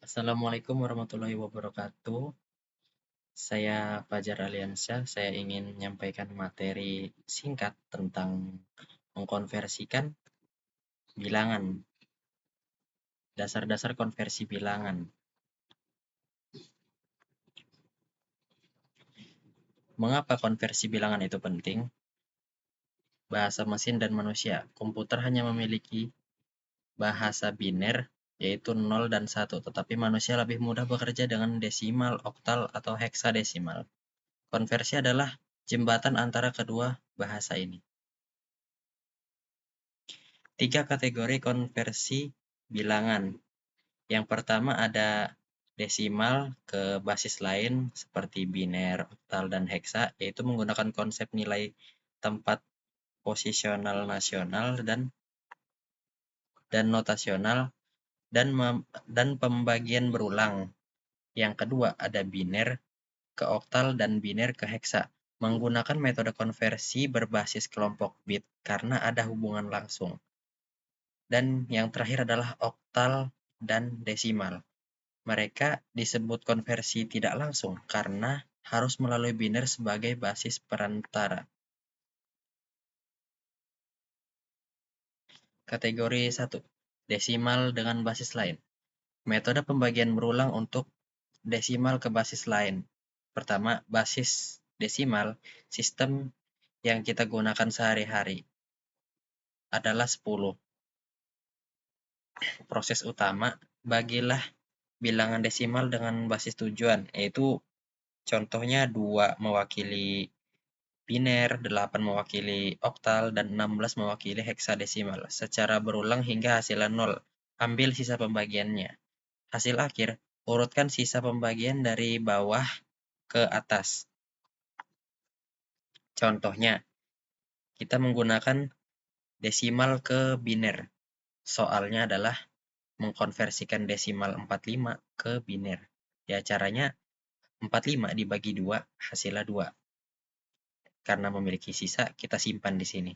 Assalamualaikum warahmatullahi wabarakatuh. Saya Fajar Aliansyah. Saya ingin menyampaikan materi singkat tentang mengkonversikan bilangan, dasar-dasar konversi bilangan. Mengapa konversi bilangan itu penting? Bahasa mesin dan manusia. Komputer hanya memiliki bahasa biner, yaitu 0 dan 1, tetapi manusia lebih mudah bekerja dengan desimal, oktal, atau heksadesimal. Konversi adalah jembatan antara kedua bahasa ini. 3 kategori konversi bilangan. Yang pertama ada desimal ke basis lain seperti biner, oktal, dan heksa, yaitu menggunakan konsep nilai tempat posisional nasional dan notasional dan pembagian berulang. Yang kedua ada biner ke oktal dan biner ke heksa, menggunakan metode konversi berbasis kelompok bit karena ada hubungan langsung. Dan yang terakhir adalah oktal dan desimal. Mereka disebut konversi tidak langsung karena harus melalui biner sebagai basis perantara. Kategori 1. Desimal dengan basis lain. Metode pembagian berulang untuk desimal ke basis lain. Pertama, basis desimal, sistem yang kita gunakan sehari-hari adalah 10. Proses utama, bagilah bilangan desimal dengan basis tujuan, yaitu contohnya 2 mewakili biner, 8 mewakili oktal, dan 16 mewakili heksadesimal. Secara berulang hingga hasilnya 0. Ambil sisa pembagiannya. Hasil akhir, urutkan sisa pembagian dari bawah ke atas. Contohnya, kita menggunakan desimal ke biner. Soalnya adalah mengkonversikan desimal 45 ke biner. Ya, caranya 45 dibagi 2, hasilnya 2. Karena memiliki sisa, kita simpan di sini.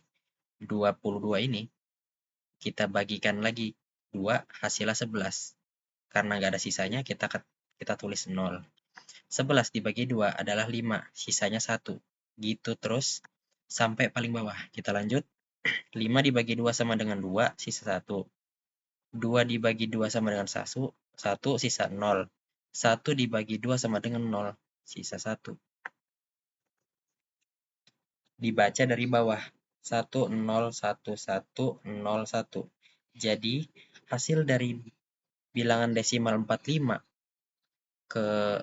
22 ini kita bagikan lagi 2, hasilnya 11. Karena nggak ada sisanya, kita tulis 0. 11 dibagi 2 adalah 5, sisanya 1. Gitu terus sampai paling bawah. Kita lanjut. 5 dibagi 2 sama dengan 2, sisa 1. 2 dibagi 2 sama dengan 1, sisa 0. 1 dibagi 2 sama dengan 0, sisa 1. Dibaca dari bawah. 1, 0, 1, 1, 0, 1. Jadi, hasil dari bilangan desimal 45 ke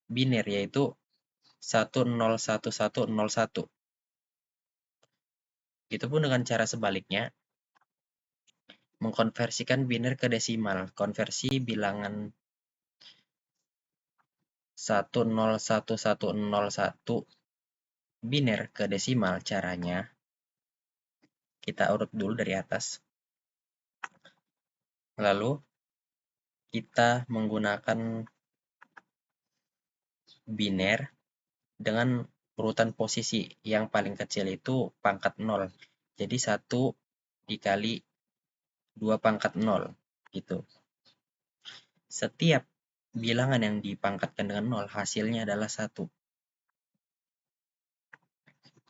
biner yaitu 101101. Itu pun dengan cara sebaliknya, mengkonversikan biner ke desimal. Konversi bilangan 101101 biner ke desimal. Caranya, kita urut dulu dari atas. Lalu, kita menggunakan biner dengan urutan posisi. Yang paling kecil itu pangkat 0. Jadi 1 dikali 2 pangkat 0. Gitu. Setiap bilangan yang dipangkatkan dengan 0, hasilnya adalah 1.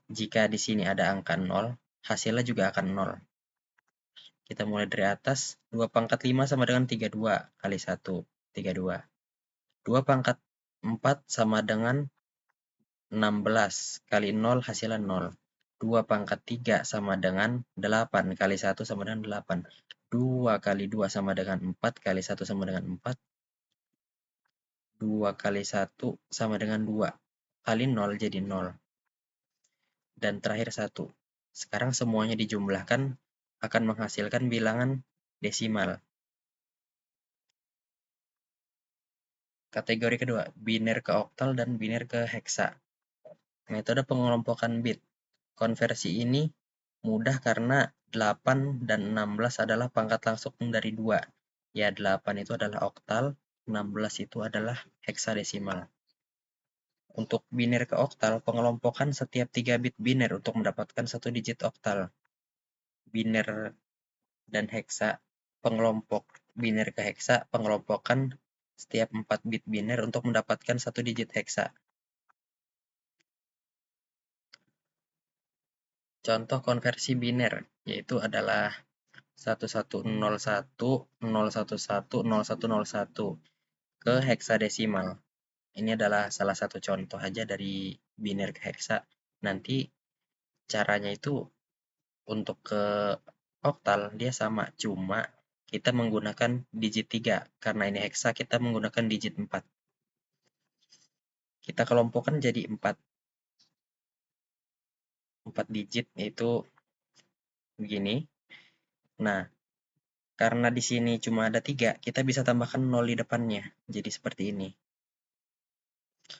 Jika di sini ada angka 0, hasilnya juga akan 0. Kita mulai dari atas. 2 pangkat 5 sama dengan 32 kali 1. 32. 2 pangkat 4 sama dengan 16 kali 0 hasilnya 0. 2 pangkat 3 sama dengan 8 kali 1 sama dengan 8. 2 kali 2 sama dengan 4 kali 1 sama dengan 4. 2 kali 1 sama dengan 2. Kali 0 jadi 0. Dan terakhir 1. Sekarang semuanya dijumlahkan akan menghasilkan bilangan desimal. Kategori kedua, biner ke oktal dan biner ke heksa. Metode pengelompokan bit. Konversi ini mudah karena 8 dan 16 adalah pangkat langsung dari 2. Ya, 8 itu adalah oktal, 16 itu adalah heksadesimal. Untuk biner ke oktal, pengelompokan setiap 3 bit biner untuk mendapatkan 1 digit oktal. Biner dan heksa, pengelompok biner ke heksa, pengelompokan setiap 4 bit biner untuk mendapatkan 1 digit heksa. Contoh konversi biner yaitu adalah 1101, 011, 011, 0101 ke heksadesimal. Ini adalah salah satu contoh aja dari biner ke heksa. Nanti caranya itu untuk ke oktal dia sama, cuma kita menggunakan digit 3. Karena ini heksa, kita menggunakan digit 4. Kita kelompokkan jadi 4 digit, yaitu begini. Nah, karena di sini cuma ada 3, kita bisa tambahkan 0 di depannya. Jadi seperti ini.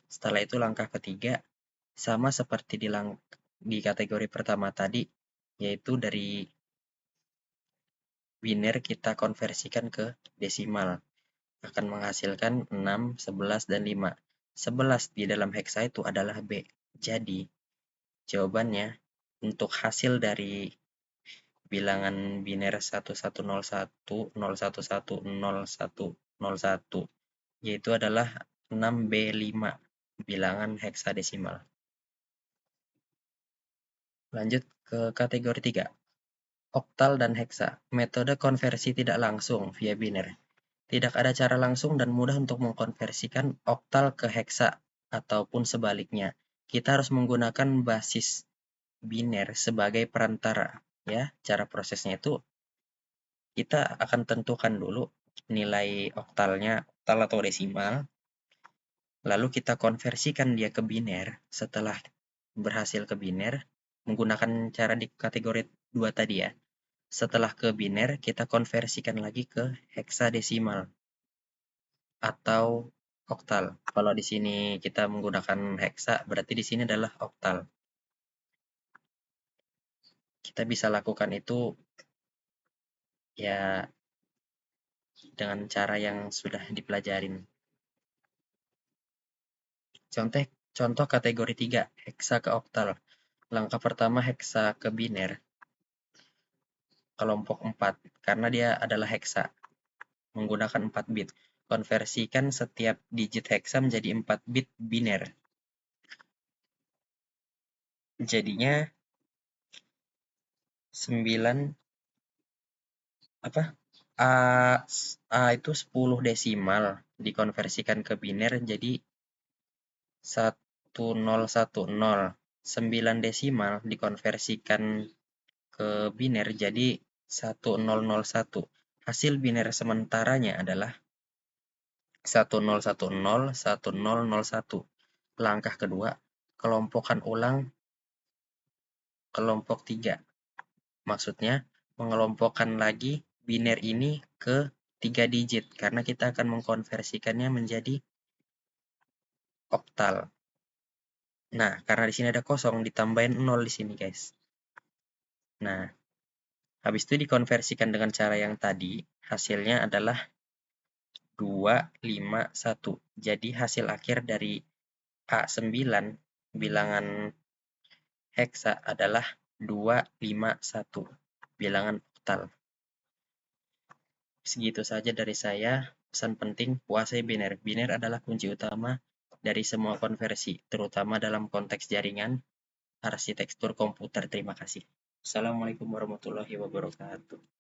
Setelah itu langkah ketiga, sama seperti di kategori pertama tadi, yaitu dari biner kita konversikan ke desimal. Akan menghasilkan 6, 11, dan 5. 11 di dalam heksa itu adalah B. Jadi, jawabannya untuk hasil dari bilangan biner 1101, 011, 011, 01, yaitu adalah 6B5, bilangan heksadesimal. Lanjut ke kategori 3. Oktal dan heksa. Metode konversi tidak langsung via biner. Tidak ada cara langsung dan mudah untuk mengkonversikan oktal ke heksa ataupun sebaliknya. Kita harus menggunakan basis biner sebagai perantara. Ya, cara prosesnya itu kita akan tentukan dulu nilai oktalnya, oktal atau desimal. Lalu kita konversikan dia ke biner. Setelah berhasil ke biner, menggunakan cara di kategori 2 tadi ya. Setelah ke biner, kita konversikan lagi ke heksadesimal atau oktal. Kalau di sini kita menggunakan heksa, berarti di sini adalah oktal. Kita bisa lakukan itu ya dengan cara yang sudah dipelajarin. Contoh kategori 3, heksa ke oktal. Langkah pertama heksa ke biner, kelompok 4, karena dia adalah heksa, menggunakan 4 bit. Konversikan setiap digit heksa menjadi 4 bit biner. Jadinya 9 apa? A itu 10 desimal dikonversikan ke biner jadi 1010. 9 desimal dikonversikan ke biner jadi 1001. Hasil biner sementaranya adalah 1010, 1001. Langkah kedua, kelompokkan ulang kelompok 3. Maksudnya, mengelompokkan lagi biner ini ke 3 digit, karena kita akan mengkonversikannya menjadi oktal. Nah, karena di sini ada kosong, ditambahin 0 di sini, guys. Nah, habis itu dikonversikan dengan cara yang tadi, hasilnya adalah 251. Jadi, hasil akhir dari A9, bilangan heksa adalah 251, bilangan oktal. Segitu saja dari saya. Pesan penting, kuasai biner. Biner adalah kunci utama dari semua konversi, terutama dalam konteks jaringan, arsitektur komputer. Terima kasih. Assalamualaikum warahmatullahi wabarakatuh.